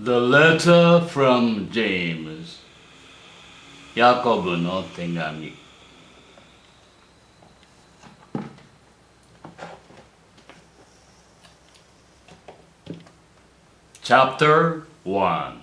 The letter from James ヤコブの手紙 Chapter 01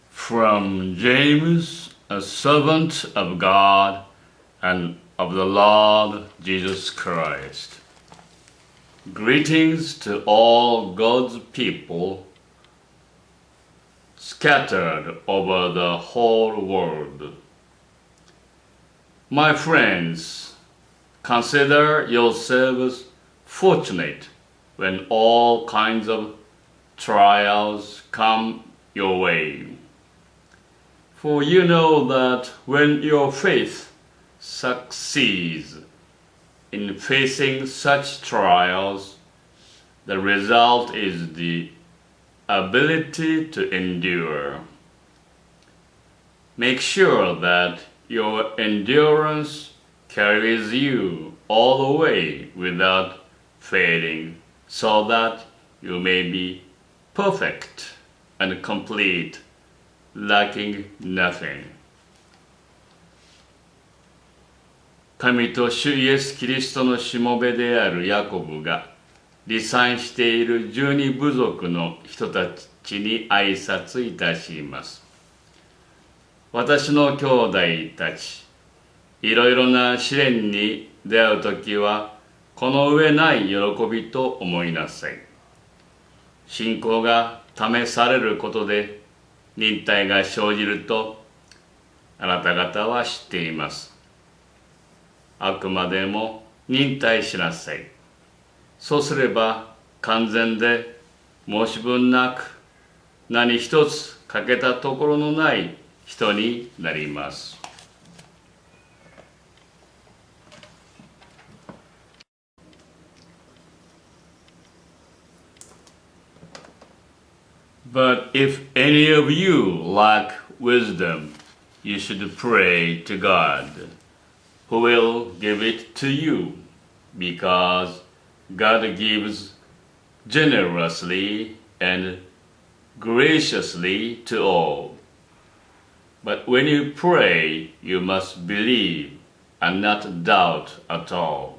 From James, a servant of God and of the Lord Jesus Christ. Greetings to all God's people scattered over the whole world. My friends, consider yourselves fortunate when all kinds of trials come your way. For you know that when your faith succeeds in facing such trials, the result is the ability to endure. Make sure that your endurance carries you all the way without failing, so that you may be perfect and complete, lacking nothing. 神と主イエス・キリストのしもべであるヤコブが離散している12部族の人たちに挨拶いたします。私の兄弟たち、いろいろな試練に出会うときは、この上ない喜びと思いなさい。信仰が試されることで忍耐が生じると、あなた方は知っています。あくまでも忍耐しなさい。そうすれば完全で申し分なく何一つ欠けたところのない人になります。But if any of you lack wisdom, you should pray to God.Who will give it to you, because God gives generously and graciously to all. But when you pray, you must believe and not doubt at all.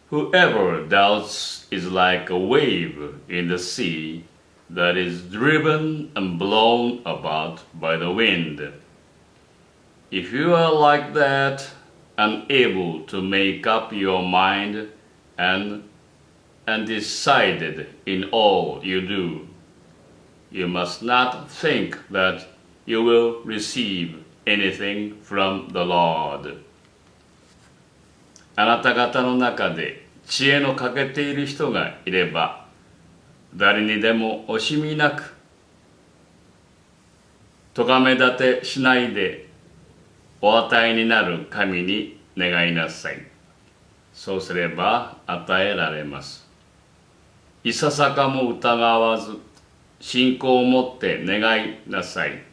Whoever doubts is like a wave in the sea that is driven and blown about by the wind. If you are like that,unable to make up your mind and undecided in all you do, you must not think that you will receive anything from the Lord. あなた方の中で知恵の欠けている人がいれば、誰にでも惜しみなく咎め立てしないでお与えになる神に願いなさい。そうすれば与えられます。いささかも疑わず、信仰を持って願いなさい。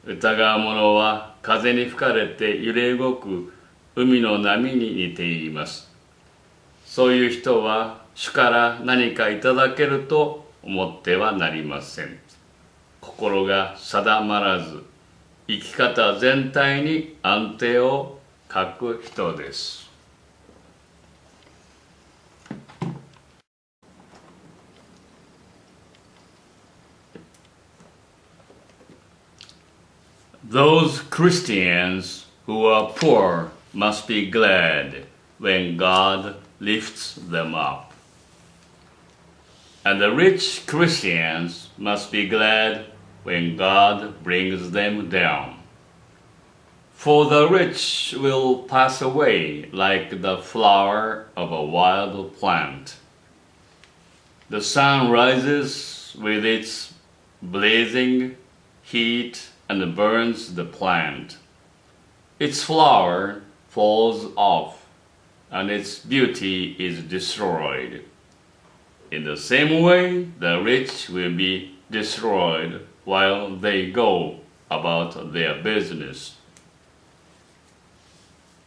疑う者は風に吹かれて揺れ動く海の波に似ています。そういう人は主から何かいただけると思ってはなりません。心が定まらず、生き方全体に安定を欠く人です。Those Christians who are poor must be glad when God lifts them up. And the rich Christians must be glad when God brings them down. For the rich will pass away like the flower of a wild plant. The sun rises with its blazing heat and burns the plant. Its flower falls off, and its beauty is destroyed. In the same way, the rich will be destroyed while they go about their business.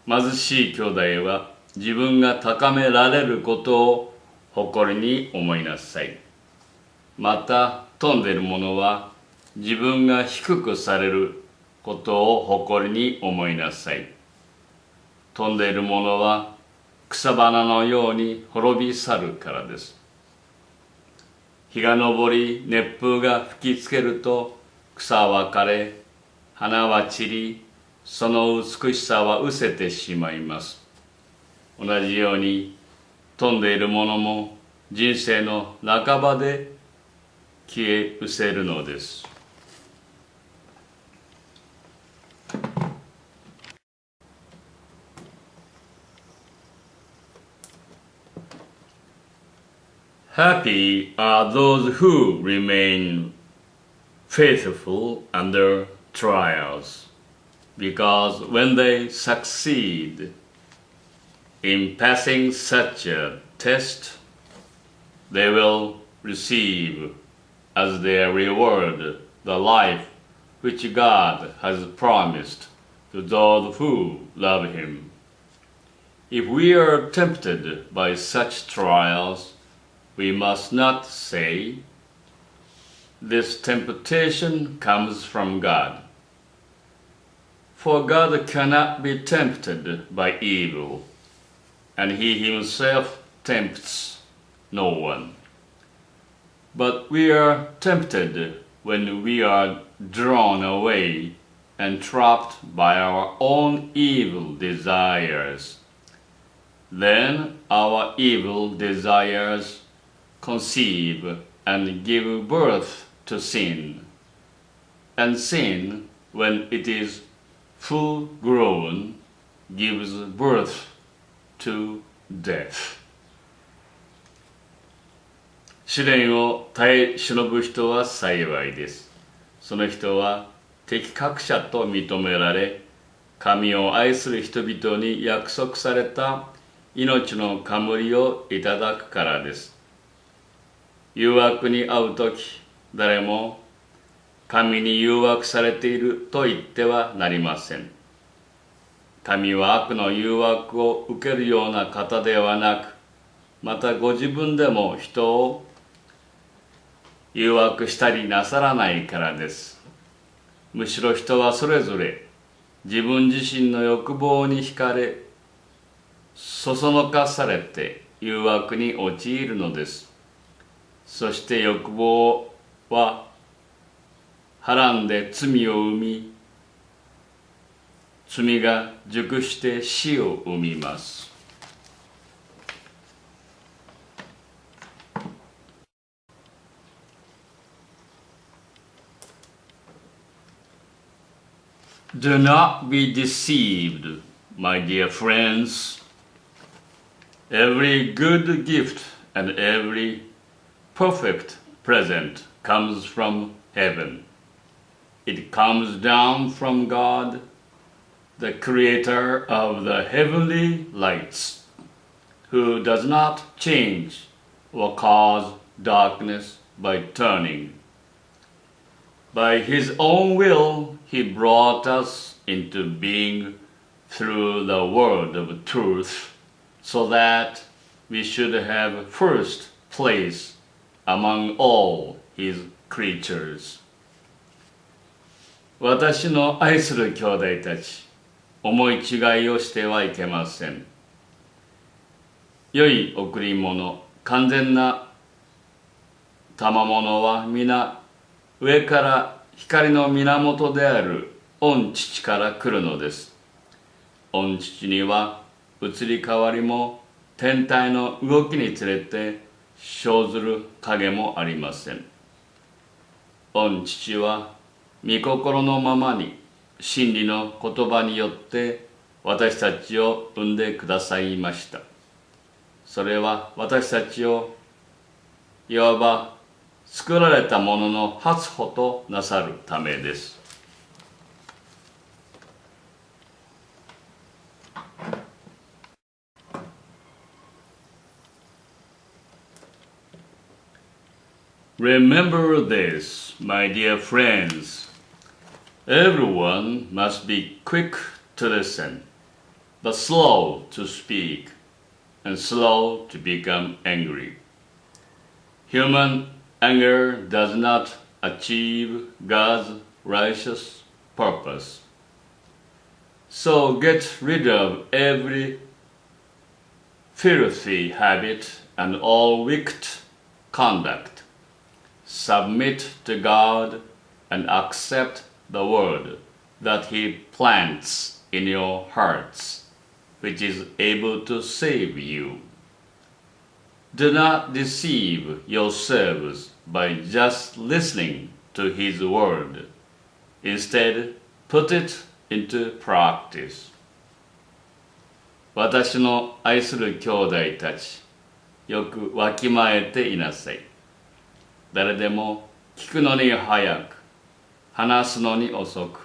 貧しい兄弟は自分が高められることを誇りに思いなさい。また富んでいる者は自分が低くされることを誇りに思いなさい。富んでいる者は草花のように滅び去るからです。日が昇り熱風が吹きつけると草は枯れ、花は散り、その美しさは失せてしまいます。同じように富んでいる者も人生の半ばで消え失せるのです。Happy are those who remain faithful under trials, because when they succeed in passing such a test, they will receive as their reward the life which God has promised to those who love Him. If we are tempted by such trials, we must not say, "This temptation comes from God." For God cannot be tempted by evil, and He Himself tempts no one. But we are tempted when we are drawn away and trapped by our own evil desires. Then our evil desires conceive and give birth to sin. And sin, when it is full grown, gives birth to death. 試練を耐え忍ぶ人は幸いです。その人は適格者と認められ、神を愛する人々に約束された命の冠をいただくからです。誘惑に遭うとき、誰も神に誘惑されていると言ってはなりません。神は悪の誘惑を受けるような方ではなく、またご自分でも人を誘惑したりなさらないからです。むしろ人はそれぞれ自分自身の欲望に惹かれ、そそのかされて誘惑に陥るのです。そして欲望ははらんで罪を生み、罪が熟して死を生みます。Do not be deceived, my dear friends. Every good gift and every perfect present comes from heaven. It comes down from God, the creator of the heavenly lights, who does not change or cause darkness by turning. By His own will, He brought us into being through the word of truth, so that we should have first place among all His creatures. 私の愛する兄弟たち、思い違いをしてはいけません。良い贈り物、完全な賜物は皆上から光の源である御父から来るのです。御父には移り変わりも天体の動きにつれて生ずる影もありません。御父は御心のままに真理の言葉によって私たちを生んでくださいました。それは私たちをいわば作られたものの初歩となさるためです。Remember this, my dear friends. Everyone must be quick to listen, but slow to speak, and slow to become angry. Human anger does not achieve God's righteous purpose. So get rid of every filthy habit and all wicked conduct. Submit to God and accept the word that He plants in your hearts, which is able to save you. Do not deceive yourselves by just listening to His word. Instead, put it into practice. 私の愛する兄弟たち、よくわきまえていなさい。誰でも聞くのに早く、話すのに遅く、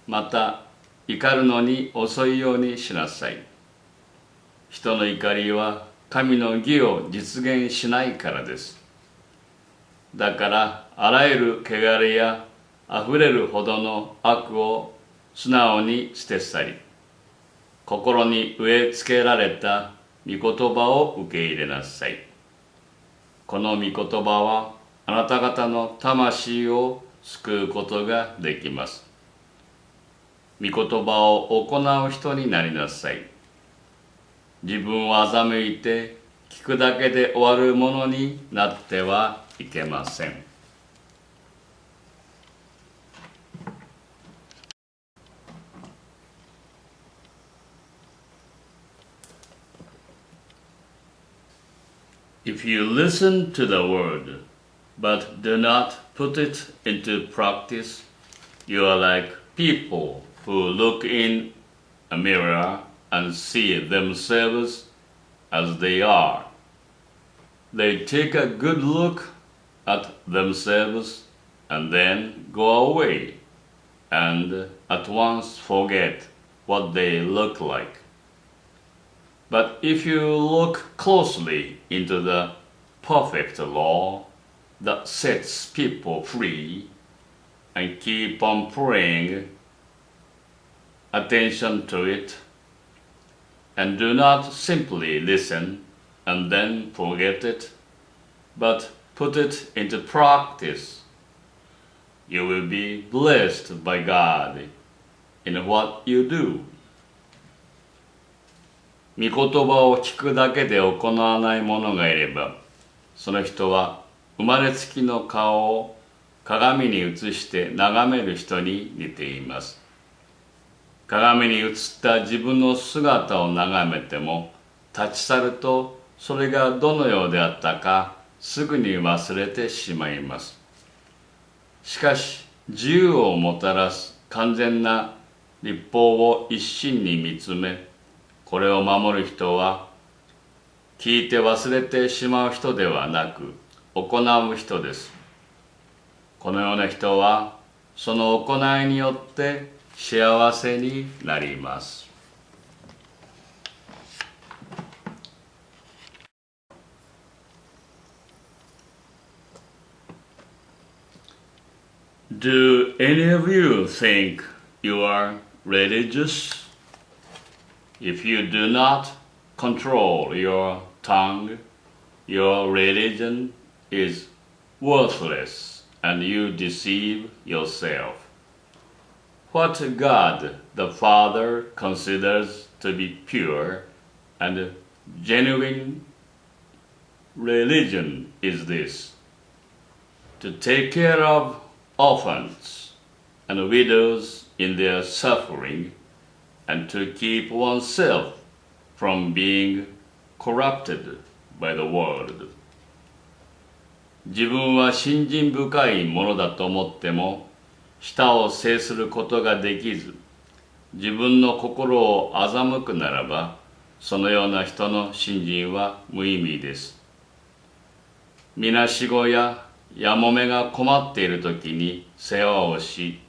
また怒るのに遅いようにしなさい。人の怒りは神の義を実現しないからです。だからあらゆる汚れやあふれるほどの悪を素直に捨て去り、心に植え付けられた御言葉を受け入れなさい。この御言葉はあなた方の魂を救うことができます。御言葉を行う人になりなさい。自分を欺いて聞くだけで終わるものになってはいけません。If you listen to the word, but do not put it into practice, you are like people who look in a mirror and see themselves as they are. They take a good look at themselves and then go away and at once forget what they look like. But if you look closely into the perfect law that sets people free and keep on paying attention to it, and do not simply listen and then forget it, but put it into practice, you will be blessed by God in what you do. 御言葉を聞くだけで行わない者がいれば、その人は生まれつきの顔を鏡に映して眺める人に似ています。鏡に映った自分の姿を眺めても、立ち去るとそれがどのようであったかすぐに忘れてしまいます。しかし、自由をもたらす完全な律法を一心に見つめ、これを守る人は、聞いて忘れてしまう人ではなく、行う人です。このような人は、その行いによって幸せになります。Do any of you think you are religious? If you do not control your tongue, your religion is worthless and you deceive yourself. What God the Father considers to be pure and genuine religion is this: to take care of orphans and widows in their suffering, and to keep oneself from being corrupted by the world. 自分は信心深いものだと思っても、舌を制することができず、自分の心を欺くならば、そのような人の信心は無意味です。みなしごややもめが困っているときに世話をし、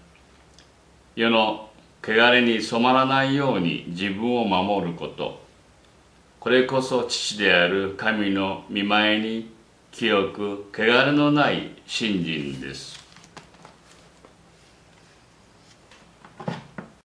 世の汚れに染まらないように自分を守ること、これこそ父である神の御前に清く汚れのない信心です。